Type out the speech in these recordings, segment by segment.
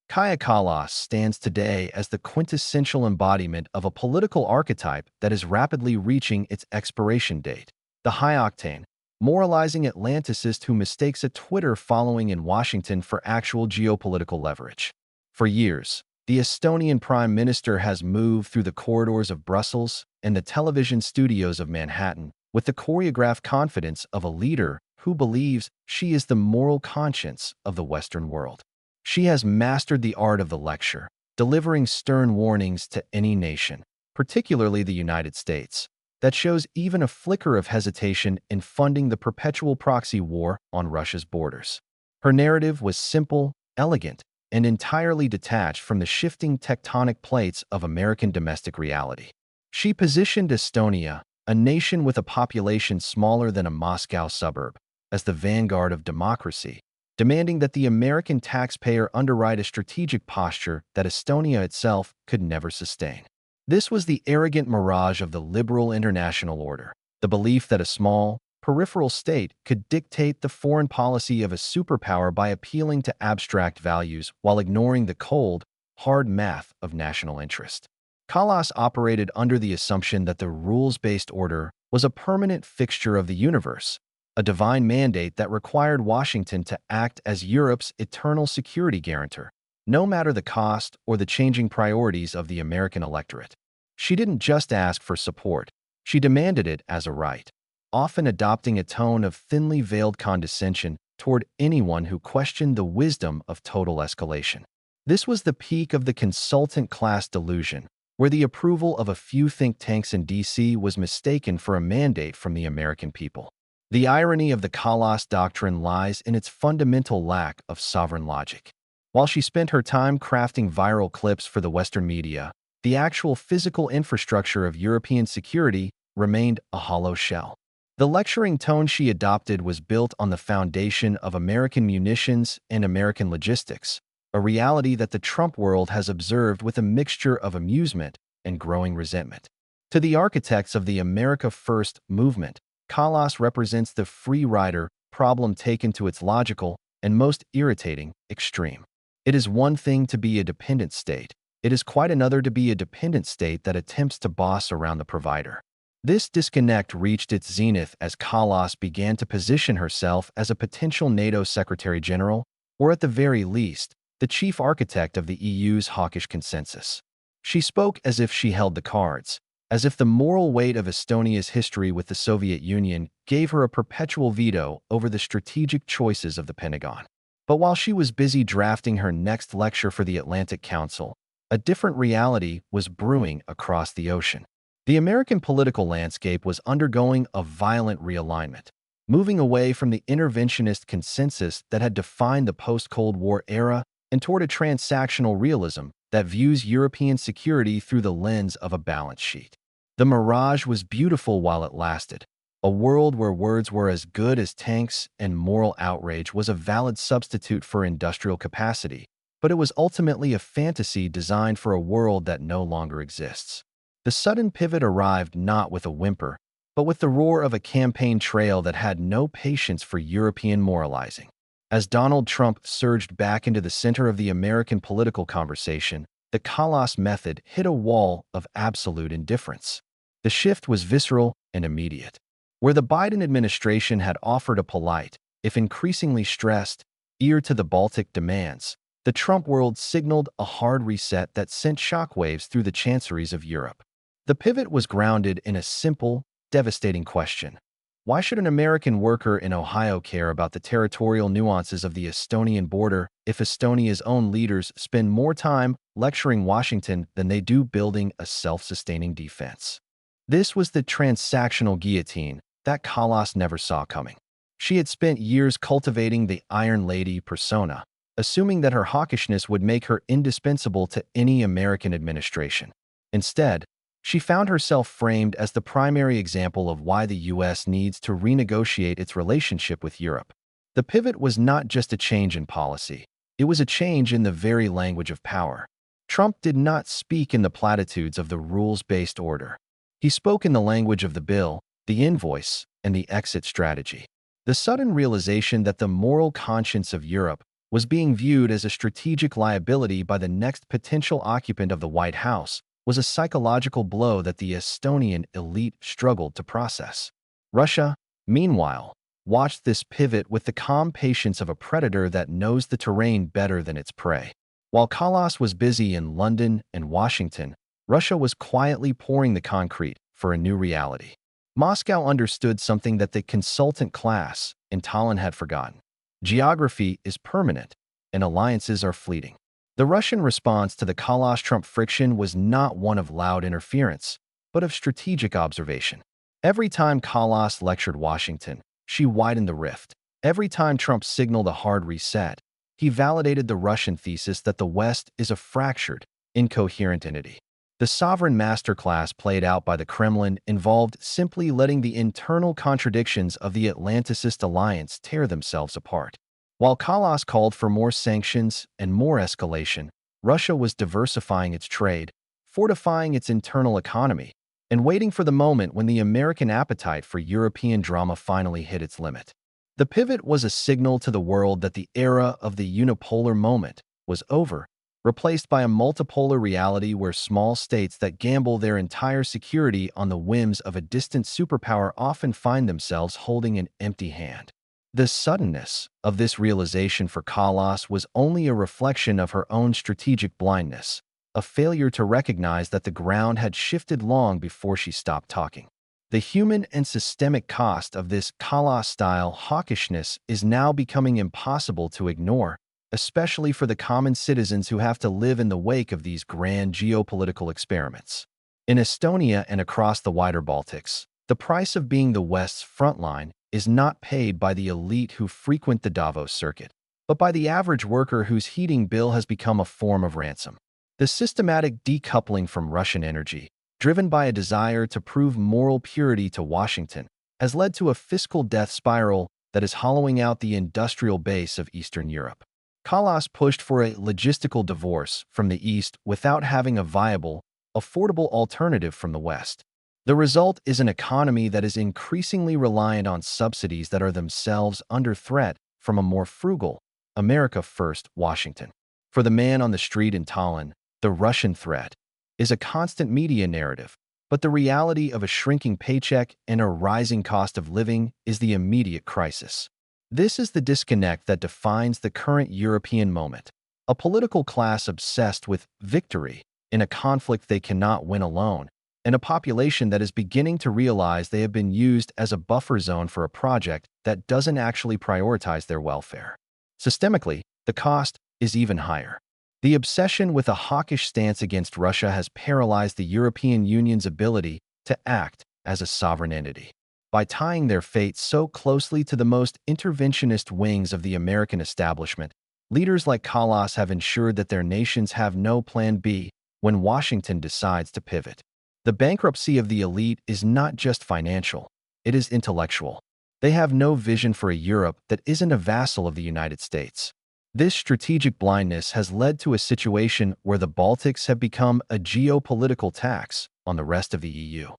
Kallas stands today as the quintessential embodiment of a political archetype that is rapidly reaching its expiration date. The high-octane, moralizing Atlanticist who mistakes a Twitter following in Washington for actual geopolitical leverage. For years, the Estonian Prime Minister has moved through the corridors of Brussels and the television studios of Manhattan with the choreographed confidence of a leader who believes she is the moral conscience of the Western world. She has mastered the art of the lecture, delivering stern warnings to any nation, particularly the United States, that shows even a flicker of hesitation in funding the perpetual proxy war on Russia's borders. Her narrative was simple, elegant, and entirely detached from the shifting tectonic plates of American domestic reality. She positioned Estonia, a nation with a population smaller than a Moscow suburb, as the vanguard of democracy, demanding that the American taxpayer underwrite a strategic posture that Estonia itself could never sustain. This was the arrogant mirage of the liberal international order, the belief that a small, peripheral state could dictate the foreign policy of a superpower by appealing to abstract values while ignoring the cold, hard math of national interest. Kallas operated under the assumption that the rules-based order was a permanent fixture of the universe, a divine mandate that required Washington to act as Europe's eternal security guarantor, no matter the cost or the changing priorities of the American electorate. She didn't just ask for support, she demanded it as a right, often adopting a tone of thinly veiled condescension toward anyone who questioned the wisdom of total escalation. This was the peak of the consultant class delusion, where the approval of a few think tanks in D.C. was mistaken for a mandate from the American people. The irony of the Kallas doctrine lies in its fundamental lack of sovereign logic. While she spent her time crafting viral clips for the Western media, the actual physical infrastructure of European security remained a hollow shell. The lecturing tone she adopted was built on the foundation of American munitions and American logistics, a reality that the Trump world has observed with a mixture of amusement and growing resentment. To the architects of the America First movement, Kallas represents the free rider problem taken to its logical and most irritating extreme. It is one thing to be a dependent state. It is quite another to be a dependent state that attempts to boss around the provider. This disconnect reached its zenith as Kallas began to position herself as a potential NATO Secretary General, or at the very least, the chief architect of the EU's hawkish consensus. She spoke as if she held the cards, as if the moral weight of Estonia's history with the Soviet Union gave her a perpetual veto over the strategic choices of the Pentagon. But while she was busy drafting her next lecture for the Atlantic Council, a different reality was brewing across the ocean. The American political landscape was undergoing a violent realignment, moving away from the interventionist consensus that had defined the post-Cold War era and toward a transactional realism that views European security through the lens of a balance sheet. The mirage was beautiful while it lasted. A world where words were as good as tanks and moral outrage was a valid substitute for industrial capacity, but it was ultimately a fantasy designed for a world that no longer exists. The sudden pivot arrived not with a whimper, but with the roar of a campaign trail that had no patience for European moralizing. As Donald Trump surged back into the center of the American political conversation, the Kallas method hit a wall of absolute indifference. The shift was visceral and immediate. Where the Biden administration had offered a polite, if increasingly stressed, ear to the Baltic demands, the Trump world signaled a hard reset that sent shockwaves through the chanceries of Europe. The pivot was grounded in a simple, devastating question. Why should an American worker in Ohio care about the territorial nuances of the Estonian border if Estonia's own leaders spend more time lecturing Washington than they do building a self-sustaining defense? This was the transactional guillotine that Kallas never saw coming. She had spent years cultivating the Iron Lady persona, assuming that her hawkishness would make her indispensable to any American administration. Instead, she found herself framed as the primary example of why the U.S. needs to renegotiate its relationship with Europe. The pivot was not just a change in policy. It was a change in the very language of power. Trump did not speak in the platitudes of the rules-based order. He spoke in the language of the bill, the invoice, and the exit strategy. The sudden realization that the moral conscience of Europe was being viewed as a strategic liability by the next potential occupant of the White House was a psychological blow that the Estonian elite struggled to process. Russia, meanwhile, watched this pivot with the calm patience of a predator that knows the terrain better than its prey. While Kallas was busy in London and Washington, Russia was quietly pouring the concrete for a new reality. Moscow understood something that the consultant class in Tallinn had forgotten. Geography is permanent, and alliances are fleeting. The Russian response to the Kallas-Trump friction was not one of loud interference, but of strategic observation. Every time Kallas lectured Washington, she widened the rift. Every time Trump signaled a hard reset, he validated the Russian thesis that the West is a fractured, incoherent entity. The sovereign masterclass played out by the Kremlin involved simply letting the internal contradictions of the Atlanticist alliance tear themselves apart. While Kallas called for more sanctions and more escalation, Russia was diversifying its trade, fortifying its internal economy, and waiting for the moment when the American appetite for European drama finally hit its limit. The pivot was a signal to the world that the era of the unipolar moment was over, replaced by a multipolar reality where small states that gamble their entire security on the whims of a distant superpower often find themselves holding an empty hand. The suddenness of this realization for Kallas was only a reflection of her own strategic blindness, a failure to recognize that the ground had shifted long before she stopped talking. The human and systemic cost of this Kallas-style hawkishness is now becoming impossible to ignore, especially for the common citizens who have to live in the wake of these grand geopolitical experiments. In Estonia and across the wider Baltics, the price of being the West's frontline is not paid by the elite who frequent the Davos circuit, but by the average worker whose heating bill has become a form of ransom. The systematic decoupling from Russian energy, driven by a desire to prove moral purity to Washington, has led to a fiscal death spiral that is hollowing out the industrial base of Eastern Europe. Kallas pushed for a logistical divorce from the East without having a viable, affordable alternative from the West. The result is an economy that is increasingly reliant on subsidies that are themselves under threat from a more frugal, America First Washington. For the man on the street in Tallinn, the Russian threat is a constant media narrative, but the reality of a shrinking paycheck and a rising cost of living is the immediate crisis. This is the disconnect that defines the current European moment, a political class obsessed with victory in a conflict they cannot win alone, and a population that is beginning to realize they have been used as a buffer zone for a project that doesn't actually prioritize their welfare. Systemically, the cost is even higher. The obsession with a hawkish stance against Russia has paralyzed the European Union's ability to act as a sovereign entity. By tying their fate so closely to the most interventionist wings of the American establishment, leaders like Kallas have ensured that their nations have no plan B when Washington decides to pivot. The bankruptcy of the elite is not just financial, it is intellectual. They have no vision for a Europe that isn't a vassal of the United States. This strategic blindness has led to a situation where the Baltics have become a geopolitical tax on the rest of the EU,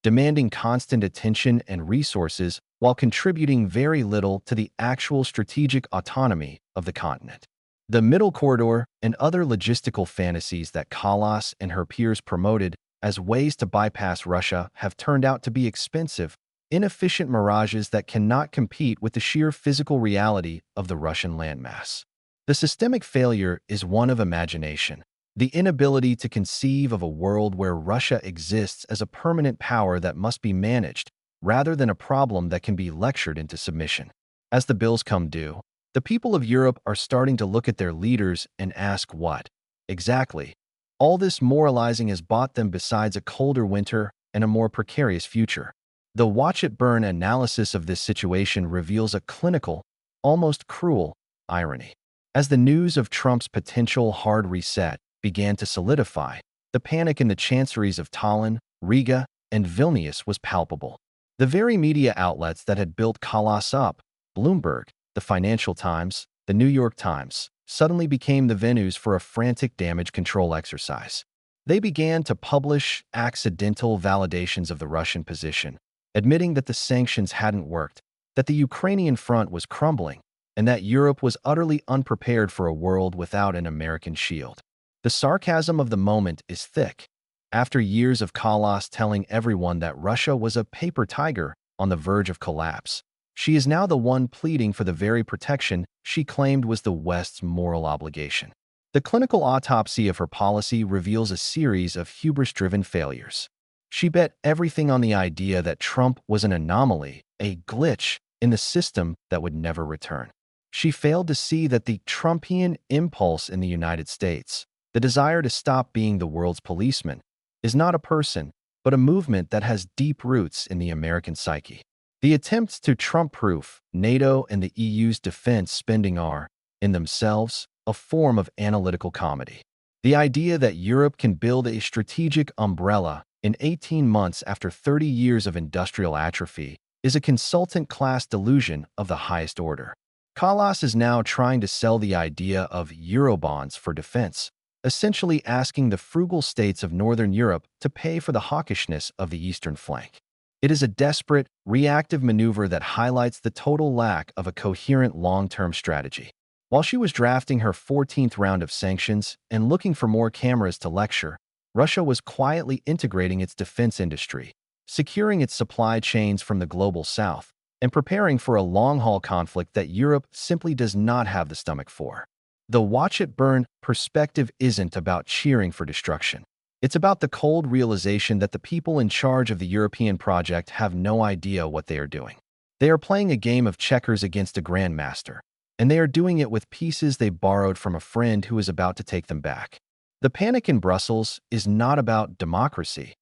demanding constant attention and resources while contributing very little to the actual strategic autonomy of the continent. The Middle Corridor and other logistical fantasies that Kallas and her peers promoted as ways to bypass Russia have turned out to be expensive, inefficient mirages that cannot compete with the sheer physical reality of the Russian landmass. The systemic failure is one of imagination, the inability to conceive of a world where Russia exists as a permanent power that must be managed, rather than a problem that can be lectured into submission. As the bills come due, the people of Europe are starting to look at their leaders and ask what, exactly, all this moralizing has bought them besides a colder winter and a more precarious future. The watch it burn analysis of this situation reveals a clinical, almost cruel, irony. As the news of Trump's potential hard reset began to solidify, the panic in the chanceries of Tallinn, Riga, and Vilnius was palpable. The very media outlets that had built Kallas up, Bloomberg, the Financial Times, the New York Times, suddenly became the venues for a frantic damage control exercise. They began to publish accidental validations of the Russian position, admitting that the sanctions hadn't worked, that the Ukrainian front was crumbling, and that Europe was utterly unprepared for a world without an American shield. The sarcasm of the moment is thick. After years of Kallas telling everyone that Russia was a paper tiger on the verge of collapse, she is now the one pleading for the very protection she claimed was the West's moral obligation. The clinical autopsy of her policy reveals a series of hubris-driven failures. She bet everything on the idea that Trump was an anomaly, a glitch in the system that would never return. She failed to see that the Trumpian impulse in the United States, the desire to stop being the world's policeman, is not a person, but a movement that has deep roots in the American psyche. The attempts to Trump-proof NATO and the EU's defense spending are, in themselves, a form of analytical comedy. The idea that Europe can build a strategic umbrella in 18 months after 30 years of industrial atrophy is a consultant-class delusion of the highest order. Kallas is now trying to sell the idea of Eurobonds for defense, essentially asking the frugal states of Northern Europe to pay for the hawkishness of the eastern flank. It is a desperate, reactive maneuver that highlights the total lack of a coherent long-term strategy. While she was drafting her 14th round of sanctions and looking for more cameras to lecture, Russia was quietly integrating its defense industry, securing its supply chains from the global south, and preparing for a long-haul conflict that Europe simply does not have the stomach for. The watch it burn perspective isn't about cheering for destruction. It's about the cold realization that the people in charge of the European project have no idea what they are doing. They are playing a game of checkers against a grandmaster, and they are doing it with pieces they borrowed from a friend who is about to take them back. The panic in Brussels is not about democracy.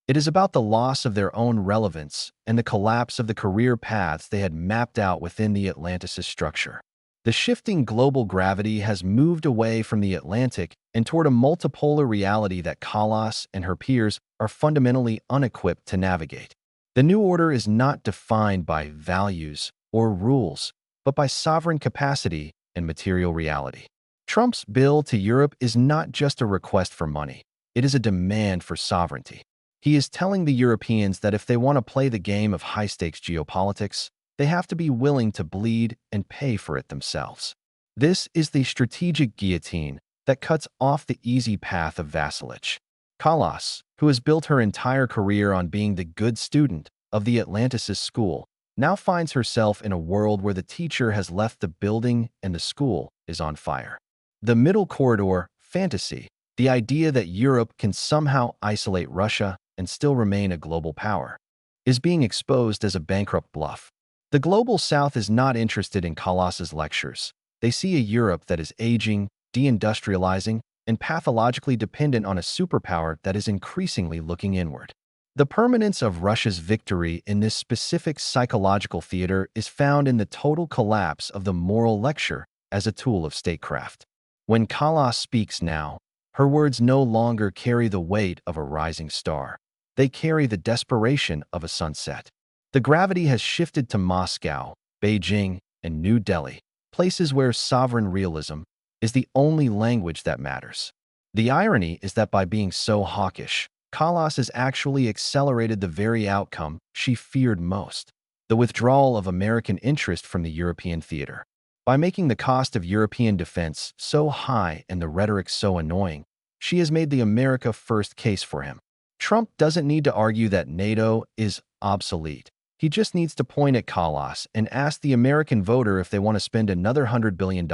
It is about the loss of their own relevance and the collapse of the career paths they had mapped out within the Atlanticist structure. The shifting global gravity has moved away from the Atlantic and toward a multipolar reality that Kallas and her peers are fundamentally unequipped to navigate. The new order is not defined by values or rules, but by sovereign capacity and material reality. Trump's bill to Europe is not just a request for money. It is a demand for sovereignty. He is telling the Europeans that if they want to play the game of high-stakes geopolitics, they have to be willing to bleed and pay for it themselves. This is the strategic guillotine that cuts off the easy path of vassalage. Kallas, who has built her entire career on being the good student of the Atlanticist school, now finds herself in a world where the teacher has left the building and the school is on fire. The middle corridor, fantasy, the idea that Europe can somehow isolate Russia and still remain a global power, is being exposed as a bankrupt bluff. The global south is not interested in Kallas's lectures. They see a Europe that is aging, deindustrializing, and pathologically dependent on a superpower that is increasingly looking inward. The permanence of Russia's victory in this specific psychological theater is found in the total collapse of the moral lecture as a tool of statecraft. When Kallas speaks now, her words no longer carry the weight of a rising star. They carry the desperation of a sunset. The gravity has shifted to Moscow, Beijing, and New Delhi, places where sovereign realism is the only language that matters. The irony is that by being so hawkish, Kallas has actually accelerated the very outcome she feared most, the withdrawal of American interest from the European theater. By making the cost of European defense so high and the rhetoric so annoying, she has made the America First case for him. Trump doesn't need to argue that NATO is obsolete. He just needs to point at Kallas and ask the American voter if they want to spend another $100 billion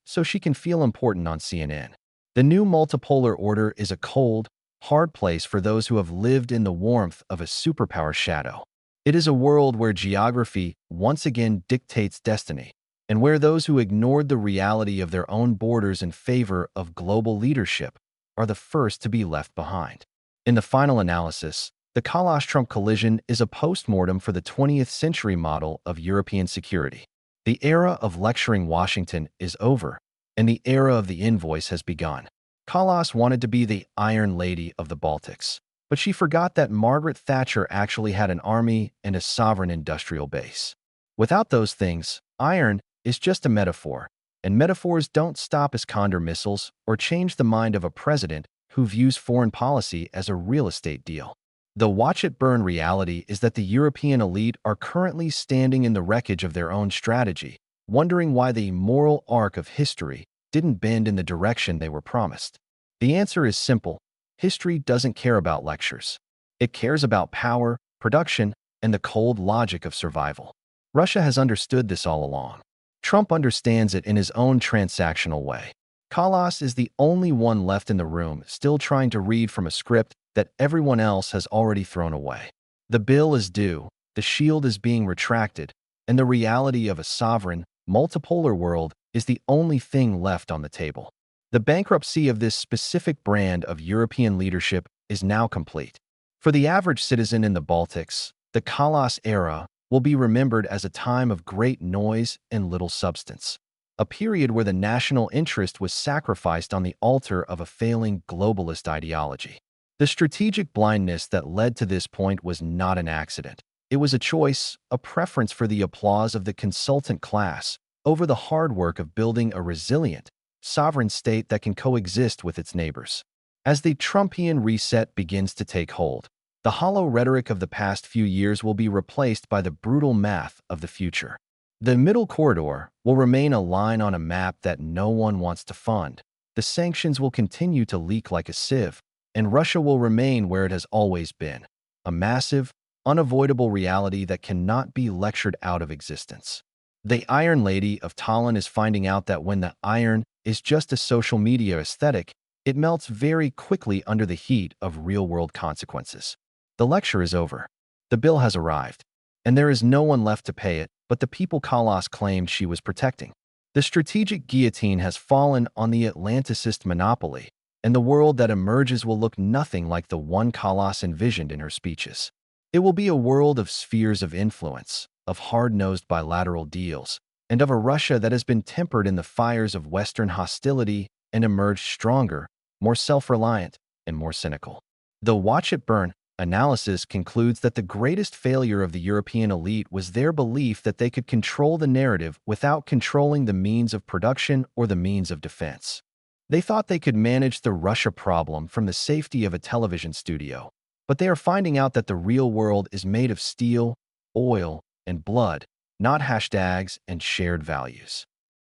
so she can feel important on CNN. The new multipolar order is a cold, hard place for those who have lived in the warmth of a superpower shadow. It is a world where geography once again dictates destiny, and where those who ignored the reality of their own borders in favor of global leadership are the first to be left behind. In the final analysis, the Kallas-Trump collision is a postmortem for the 20th century model of European security. The era of lecturing Washington is over, and the era of the invoice has begun. Kallas wanted to be the Iron Lady of the Baltics, but she forgot that Margaret Thatcher actually had an army and a sovereign industrial base. Without those things, iron is just a metaphor, and metaphors don't stop Iskander missiles or change the mind of a president who views foreign policy as a real estate deal. The watch-it-burn reality is that the European elite are currently standing in the wreckage of their own strategy, wondering why the moral arc of history didn't bend in the direction they were promised. The answer is simple. History doesn't care about lectures. It cares about power, production, and the cold logic of survival. Russia has understood this all along. Trump understands it in his own transactional way. Kallas is the only one left in the room, still trying to read from a script that everyone else has already thrown away. The bill is due, the shield is being retracted, and the reality of a sovereign, multipolar world is the only thing left on the table. The bankruptcy of this specific brand of European leadership is now complete. For the average citizen in the Baltics, the Kallas era will be remembered as a time of great noise and little substance, a period where the national interest was sacrificed on the altar of a failing globalist ideology. The strategic blindness that led to this point was not an accident. It was a choice, a preference for the applause of the consultant class over the hard work of building a resilient, sovereign state that can coexist with its neighbors. As the Trumpian reset begins to take hold, the hollow rhetoric of the past few years will be replaced by the brutal math of the future. The middle corridor will remain a line on a map that no one wants to fund. The sanctions will continue to leak like a sieve, and Russia will remain where it has always been, a massive, unavoidable reality that cannot be lectured out of existence. The Iron Lady of Tallinn is finding out that when the iron is just a social media aesthetic, it melts very quickly under the heat of real-world consequences. The lecture is over. The bill has arrived, and there is no one left to pay it but the people Kallas claimed she was protecting. The strategic guillotine has fallen on the Atlanticist monopoly, and the world that emerges will look nothing like the one Kallas envisioned in her speeches. It will be a world of spheres of influence, of hard-nosed bilateral deals, and of a Russia that has been tempered in the fires of Western hostility and emerged stronger, more self-reliant, and more cynical. The Watch It Burn analysis concludes that the greatest failure of the European elite was their belief that they could control the narrative without controlling the means of production or the means of defense. They thought they could manage the Russia problem from the safety of a television studio, but they are finding out that the real world is made of steel, oil, and blood, not hashtags and shared values.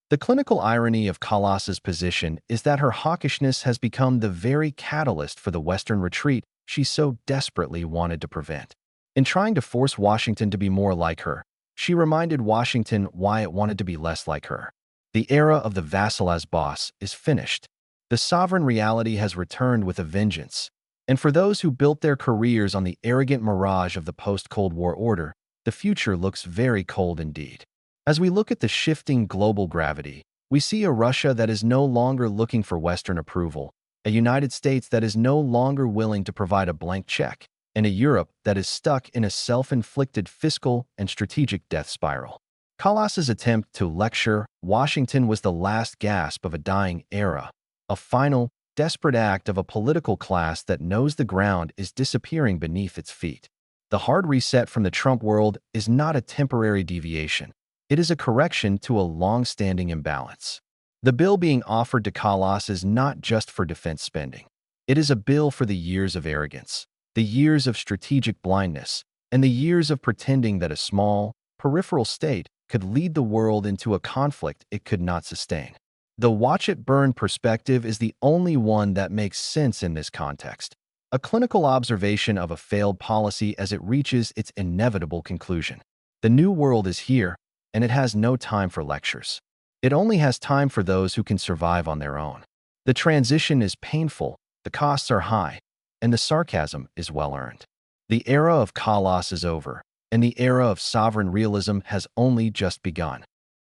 The clinical irony of Kallas's position is that her hawkishness has become the very catalyst for the Western retreat she so desperately wanted to prevent. In trying to force Washington to be more like her, she reminded Washington why it wanted to be less like her. The era of the vassal as boss is finished. The sovereign reality has returned with a vengeance. And for those who built their careers on the arrogant mirage of the post-Cold War order, the future looks very cold indeed. As we look at the shifting global gravity, we see a Russia that is no longer looking for Western approval, a United States that is no longer willing to provide a blank check, and a Europe that is stuck in a self-inflicted fiscal and strategic death spiral. Kallas's attempt to lecture Washington was the last gasp of a dying era, a final, desperate act of a political class that knows the ground is disappearing beneath its feet. The hard reset from the Trump world is not a temporary deviation. It is a correction to a long-standing imbalance. The bill being offered to Kallas is not just for defense spending. It is a bill for the years of arrogance, the years of strategic blindness, and the years of pretending that a small, peripheral state could lead the world into a conflict it could not sustain. The watch it burn perspective is the only one that makes sense in this context, a clinical observation of a failed policy as it reaches its inevitable conclusion. The new world is here, and it has no time for lectures. It only has time for those who can survive on their own. The transition is painful, the costs are high, and the sarcasm is well-earned. The era of Kallas is over, and the era of sovereign realism has only just begun.